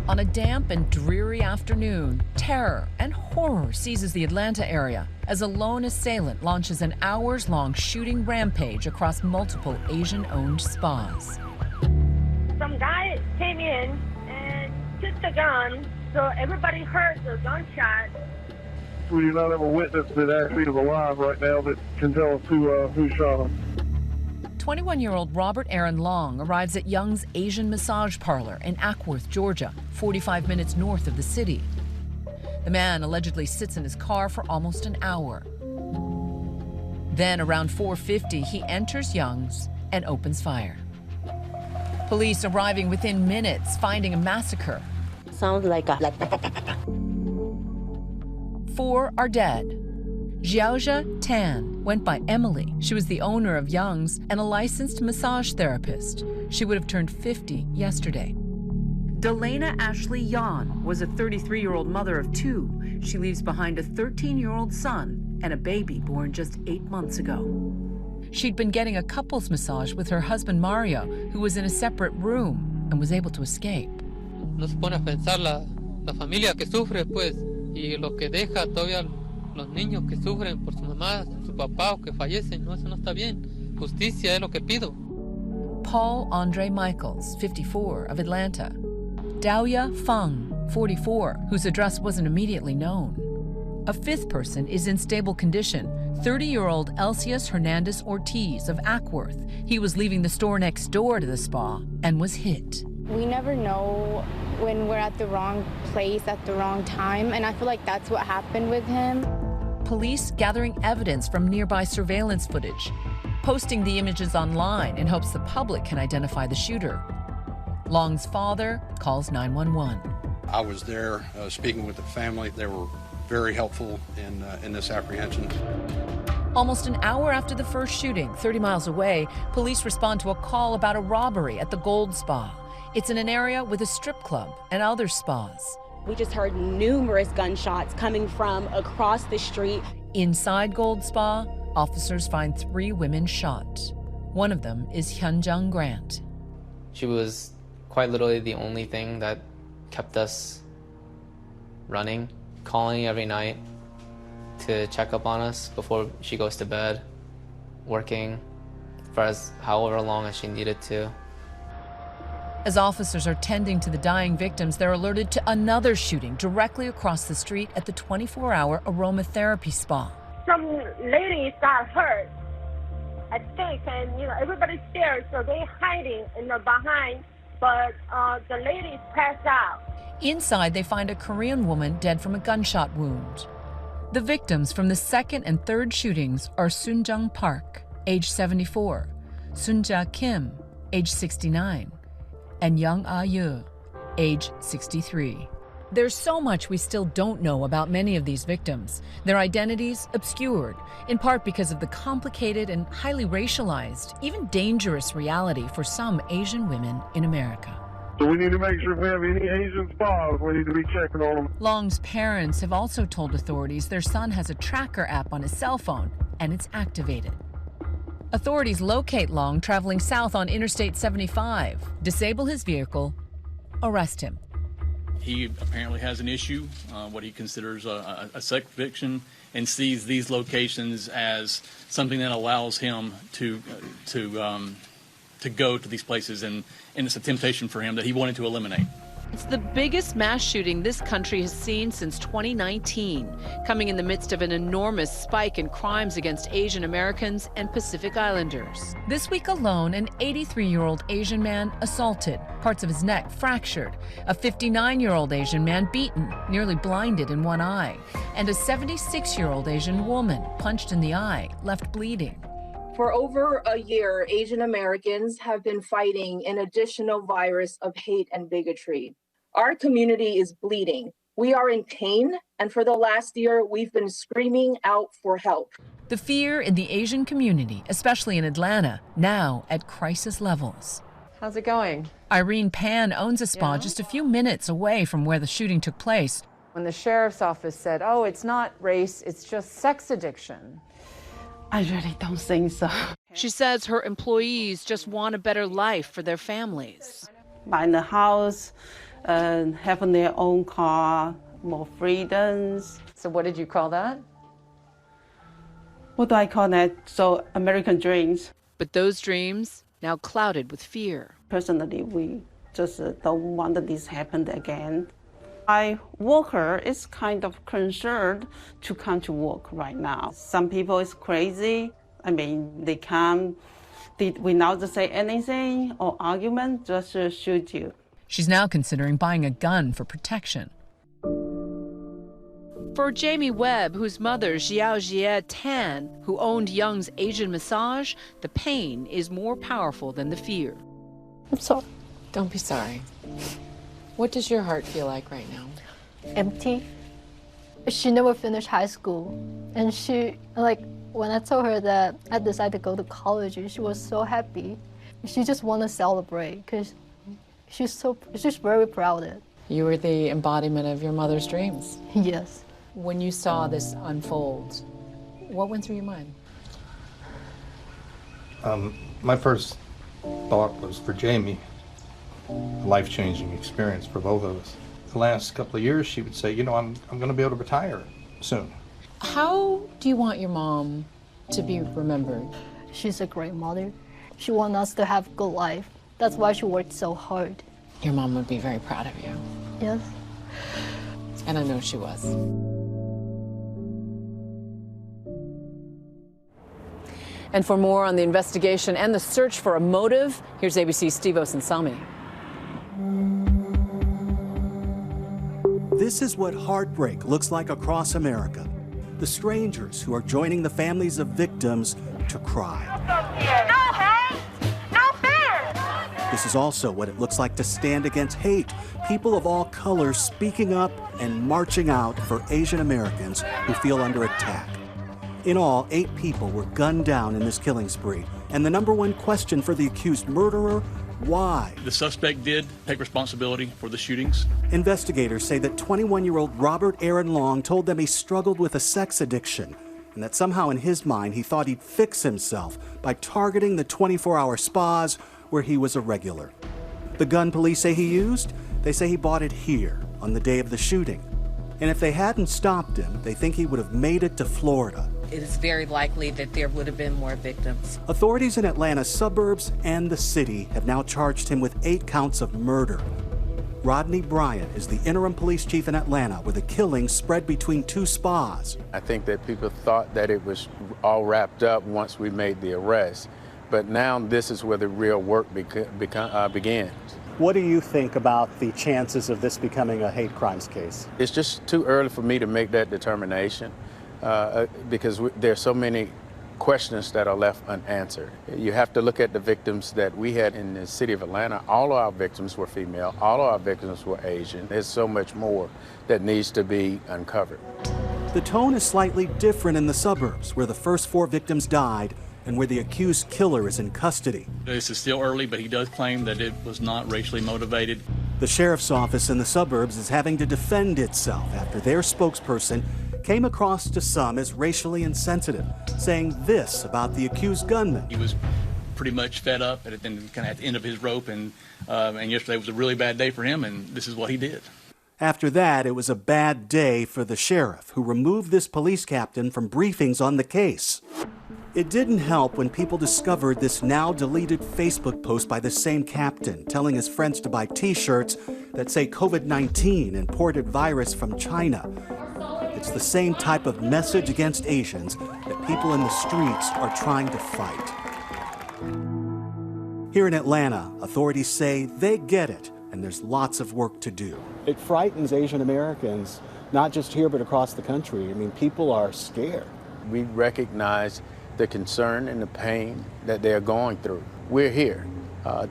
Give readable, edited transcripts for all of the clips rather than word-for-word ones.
On a damp and dreary afternoon, terror and horror seizes the Atlanta area as a lone assailant launches an hours-long shooting rampage across multiple Asian-owned spas. Some guy came in and took the gun, so everybody heard the gunshot. We do not have a witness that actually is alive right now that can tell us who shot him. 21-year-old Robert Aaron Long arrives at Young's Asian massage parlor in Ackworth, Georgia, 45 minutes north of the city. The man allegedly sits in his car for almost an hour. Then around 4:50, he enters Young's and opens fire. Police arriving within minutes, finding a massacre. Sounds like a... 4 are dead. Xiaojia Tan went by Emily. She was the owner of Young's and a licensed massage therapist. She would have turned 50 yesterday. Delana Ashley Yan was a 33-year-old mother of 2. She leaves behind a 13-year-old son and a baby born just 8 months ago. She'd been getting a couples massage with her husband Mario, who was in a separate room and was able to escape. Nos pone a pensar la familia que sufre, pues, y lo que deja todavía los niños que sufren por su mamá, su papá o que fallecen. No, eso no está bien. Justicia es lo que pido. Paul Andre Michaels, 54, of Atlanta. Daoya Feng, 44, whose address wasn't immediately known. A 5th person is in stable condition, 30-year-old Elcias Hernandez Ortiz of Ackworth. He was leaving the store next door to the spa and was hit. We never know when we're at the wrong place at the wrong time, and I feel like that's what happened with him. Police gathering evidence from nearby surveillance footage, posting the images online in hopes the public can identify the shooter. Long's father calls 911. I was there speaking with the family. They were very helpful in this apprehension. Almost an hour after the first shooting, 30 miles away, police respond to a call about a robbery at the Gold Spa. It's in an area with a strip club and other spas. We just heard numerous gunshots coming from across the street. Inside Gold Spa, officers find 3 women shot. One of them is Hyun Jung Grant. She was quite literally the only thing that kept us running, calling every night to check up on us before she goes to bed, working for however long as she needed to. As officers are tending to the dying victims, they're alerted to another shooting directly across the street at the 24-hour aromatherapy spa. Some ladies got hurt, I think, and everybody's scared, so they're hiding in the behind, but the ladies passed out. Inside, they find a Korean woman dead from a gunshot wound. The victims from the 2nd and 3rd shootings are Sunjung Park, age 74, Sunja Kim, age 69, and Young Ah-yu, age 63. There's so much we still don't know about many of these victims, their identities obscured, in part because of the complicated and highly racialized, even dangerous reality for some Asian women in America. So we need to make sure if we have any Asian spas, we need to be checking on them. Long's parents have also told authorities their son has a tracker app on his cell phone, and it's activated. Authorities locate Long traveling south on Interstate 75, disable his vehicle, arrest him. He apparently has an issue, what he considers a sex addiction, and sees these locations as something that allows him to go to these places, and it's a temptation for him that he wanted to eliminate. It's the biggest mass shooting this country has seen since 2019, coming in the midst of an enormous spike in crimes against Asian Americans and Pacific Islanders. This week alone, an 83-year-old Asian man assaulted, parts of his neck fractured, a 59-year-old Asian man beaten, nearly blinded in one eye, and a 76-year-old Asian woman punched in the eye, left bleeding. For over a year, Asian Americans have been fighting an additional virus of hate and bigotry. Our community is bleeding. We are in pain, and for the last year, we've been screaming out for help. The fear in the Asian community, especially in Atlanta, now at crisis levels. How's it going? Irene Pan owns a spa just a few minutes away from where the shooting took place. When the sheriff's office said, oh, it's not race, it's just sex addiction, I really don't think so. She says her employees just want a better life for their families. Buying the house, having their own car, more freedoms. So what did you call that? What do I call that? So American dreams. But those dreams now clouded with fear. Personally, we just don't want this happen again. My worker is kind of concerned to come to work right now. Some people is crazy. I mean, they come without to say anything or argument, just shoot you. She's now considering buying a gun for protection. For Jamie Webb, whose mother, Xiao Jie Tan, who owned Young's Asian massage, the pain is more powerful than the fear. I'm sorry. Don't be sorry. What does your heart feel like right now? Empty. She never finished high school. And she, like, when I told her that I decided to go to college, she was so happy. She just wanted to celebrate because she's very proud of it. You were the embodiment of your mother's dreams. Yes. When you saw this unfold, what went through your mind? My first thought was for Jamie, a life-changing experience for both of us. The last couple of years, she would say, you know, I'm going to be able to retire soon. How do you want your mom to be remembered? She's a great mother. She wants us to have a good life. That's why she worked so hard. Your mom would be very proud of you. Yes. And I know she was. And for more on the investigation and the search for a motive, here's ABC's Steve Osunsami. This is what heartbreak looks like across America. The strangers who are joining the families of victims to cry. No hate, no fear. This is also what it looks like to stand against hate. People of all colors speaking up and marching out for Asian Americans who feel under attack. In all, 8 people were gunned down in this killing spree. And the number one question for the accused murderer, why? The suspect did take responsibility for the shootings. Investigators say that 21-year-old Robert Aaron Long told them he struggled with a sex addiction, and that somehow in his mind he thought he'd fix himself by targeting the 24-hour spas where he was a regular. The gun police say he used? They say he bought it here on the day of the shooting. And if they hadn't stopped him, they think he would have made it to Florida. It is very likely that there would have been more victims. Authorities in Atlanta's suburbs and the city have now charged him with 8 counts of murder. Rodney Bryant is the interim police chief in Atlanta, where the killings spread between 2 spas. I think that people thought that it was all wrapped up once we made the arrest, but now this is where the real work begins. What do you think about the chances of this becoming a hate crimes case? It's just too early for me to make that determination because there's so many questions that are left unanswered. You have to look at the victims that we had in the city of Atlanta. All of our victims were female. All of our victims were Asian. There's so much more that needs to be uncovered. The tone is slightly different in the suburbs, where the first 4 victims died and where the accused killer is in custody. This is still early, but he does claim that it was not racially motivated. The sheriff's office in the suburbs is having to defend itself after their spokesperson came across to some as racially insensitive, saying this about the accused gunman. He was pretty much fed up and kind of at the end of his rope, and yesterday was a really bad day for him, and this is what he did. After that, it was a bad day for the sheriff, who removed this police captain from briefings on the case. It didn't help when people discovered this now deleted Facebook post by the same captain, telling his friends to buy T-shirts that say COVID-19 imported virus from China. It's the same type of message against Asians that people in the streets are trying to fight. Here in Atlanta, authorities say they get it, and there's lots of work to do. It frightens Asian Americans, not just here but across the country. I mean, people are scared. We recognize the concern and the pain that they're going through. We're here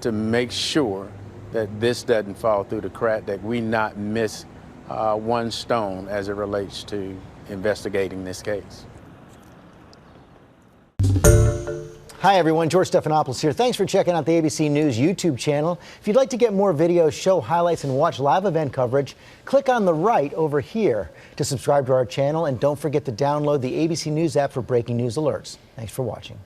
to make sure that this doesn't fall through the crack, that we not miss one stone as it relates to investigating this case. Hi everyone, George Stephanopoulos here. Thanks for checking out the ABC News YouTube channel. If you'd like to get more videos, show highlights, and watch live event coverage, click on the right over here to subscribe to our channel, and don't forget to download the ABC News app for breaking news alerts. Thanks for watching.